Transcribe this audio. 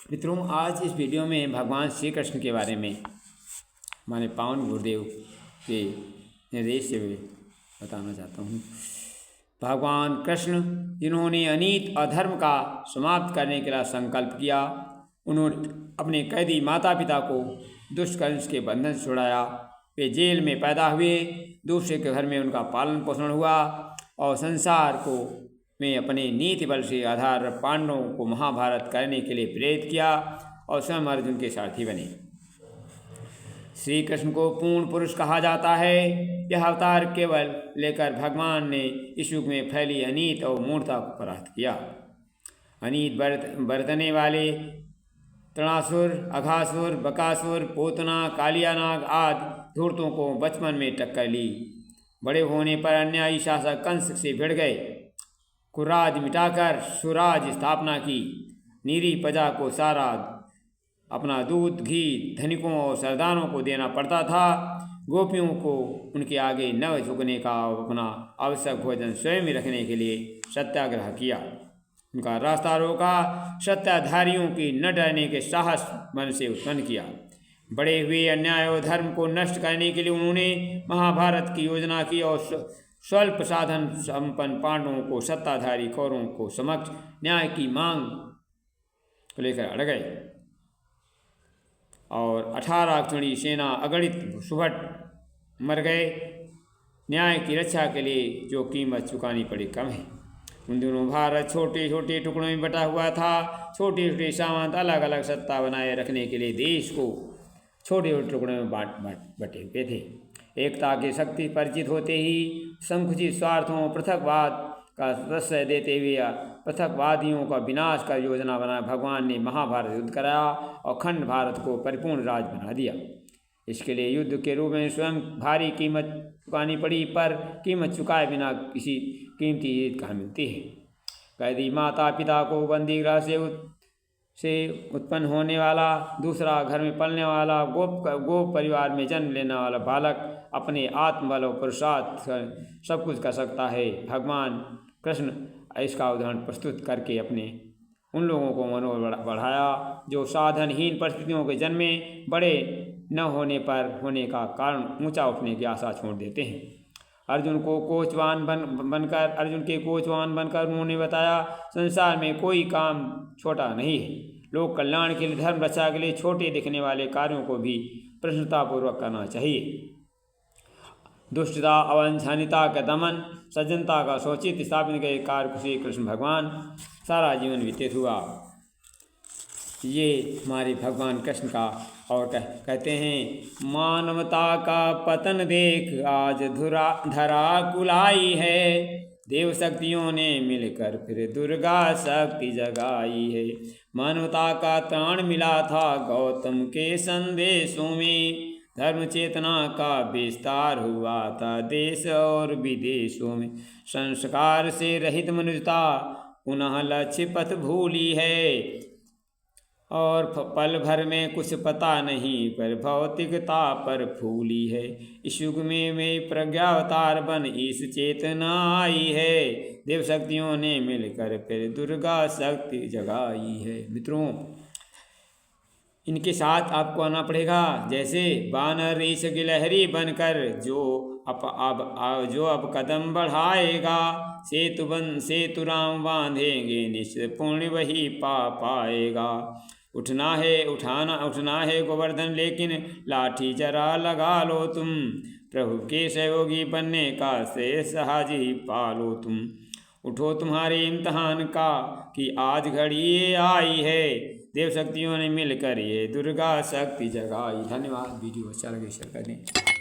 मित्रों, आज इस वीडियो में भगवान श्री कृष्ण के बारे में हमारे पावन गुरुदेव के निर्देश से बताना चाहता हूँ। भगवान कृष्ण जिन्होंने अनीत अधर्म का समाप्त करने के लिए संकल्प किया, उन्होंने अपने कैदी माता पिता को दुष्कर्म के बंधन से छुड़ाया। वे जेल में पैदा हुए, दूसरे के घर में उनका पालन पोषण हुआ और संसार को में अपने नीति बल से आधार पांडवों को महाभारत करने के लिए प्रेरित किया और स्वयं अर्जुन के सारथी बने। श्री कृष्ण को पूर्ण पुरुष कहा जाता है। यह अवतार केवल लेकर भगवान ने इस युग में फैली अनीत और मूर्खता को परास्त किया। अनीत बरतने वाले तृणासुर, अघासुर, बकासुर, पोतना, कालियानाग आदि धूर्तों को बचपन में टक्कर ली। बड़े होने पर अन्यायी शासक कंस से भिड़ गए। कुराज मिटाकर सुराज स्थापना की। नीरी प्रजा को सारा अपना दूध घी धनिकों और सरदारों को देना पड़ता था। गोपियों को उनके आगे न झुकने का और अपना आवश्यक भोजन स्वयं रखने के लिए सत्याग्रह किया। उनका रास्ता रोका। सत्ताधारियों की न डरने के साहस मन से उत्पन्न किया। बड़े हुए अन्याय और धर्म को नष्ट करने के लिए उन्होंने महाभारत की योजना की और स्वल्प साधन संपन्न पांडवों को सत्ताधारी कौरवों को समक्ष न्याय की मांग को लेकर अड़ गए और 18 अक्षौणी सेना अगणित सुभट मर गए। न्याय की रक्षा के लिए जो कीमत चुकानी पड़ी कम है। उन दिनों भारत छोटे छोटे टुकड़ों में बटा हुआ था। छोटे छोटे सामंत अलग अलग सत्ता बनाए रखने के लिए देश को छोटे छोटे टुकड़ों में बटे हुए थे। एकता की शक्ति परिचित होते ही संकुचित स्वार्थों पृथकवाद का प्रश्रय देते हुए पृथकवादियों का विनाश का योजना बना भगवान ने महाभारत युद्ध कराया और खंड भारत को परिपूर्ण राज बना दिया। इसके लिए युद्ध के रूप में स्वयं भारी कीमत चुकानी पड़ी, पर कीमत चुकाए बिना किसी कीमती जीत कहाँ मिलती है। कैदी माता पिता को बंदी गृह से उत्पन्न होने वाला, दूसरा घर में पलने वाला, गोप परिवार में जन्म लेने वाला बालक अपने आत्मबल और पुरुषार्थ सब कुछ कर सकता है। भगवान कृष्ण इसका उदाहरण प्रस्तुत करके अपने उन लोगों को मनोबल बढ़ाया जो साधनहीन परिस्थितियों के जन्मे बड़े न होने पर होने का कारण ऊंचा उठने की आशा छोड़ देते हैं। अर्जुन के कोचवान बनकर उन्होंने बताया, संसार में कोई काम छोटा नहीं है। लोक कल्याण के लिए, धर्म रक्षा के लिए छोटे दिखने वाले कार्यों को भी प्रसन्नतापूर्वक करना चाहिए। दुष्टता, अवांछनीयता का दमन, सज्जनता का सौचित स्थापन के कार्य श्री कृष्ण भगवान सारा जीवन व्यतीत हुआ। ये हमारे भगवान कृष्ण का और कहते हैं, मानवता का पतन देख आज धरा कुलाई है। देव शक्तियों ने मिलकर फिर दुर्गा शक्ति जगाई है। मानवता का त्राण मिला था गौतम के संदेशों में। धर्म चेतना का विस्तार हुआ था देश और विदेशों में। संस्कार से रहित मनुष्यता पुनः लक्ष्य पथ भूली है और पल भर में कुछ पता नहीं पर भौतिकता पर फूली है। इस युग में प्रज्ञावतार बन इस चेतना आई है। देव शक्तियों ने मिलकर फिर दुर्गा शक्ति जगाई है। मित्रों, इनके साथ आपको आना पड़ेगा। जैसे बानर रीछ गिलहरी बनकर जो अब कदम बढ़ाएगा, सेतु राम बांधेंगे निश्चित पुण्य वही पाएगा। उठना है गोवर्धन लेकिन लाठी जरा लगा लो तुम। प्रभु के सहयोगी बनने का श्रेष्ठ हाजी पालो तुम। उठो तुम्हारे इम्तहान का कि आज घड़ी ये आई है। देव शक्तियों ने मिलकर ये दुर्गा शक्ति जगाई। धन्यवाद। वीडियो अच्छा लगे शेयर करें।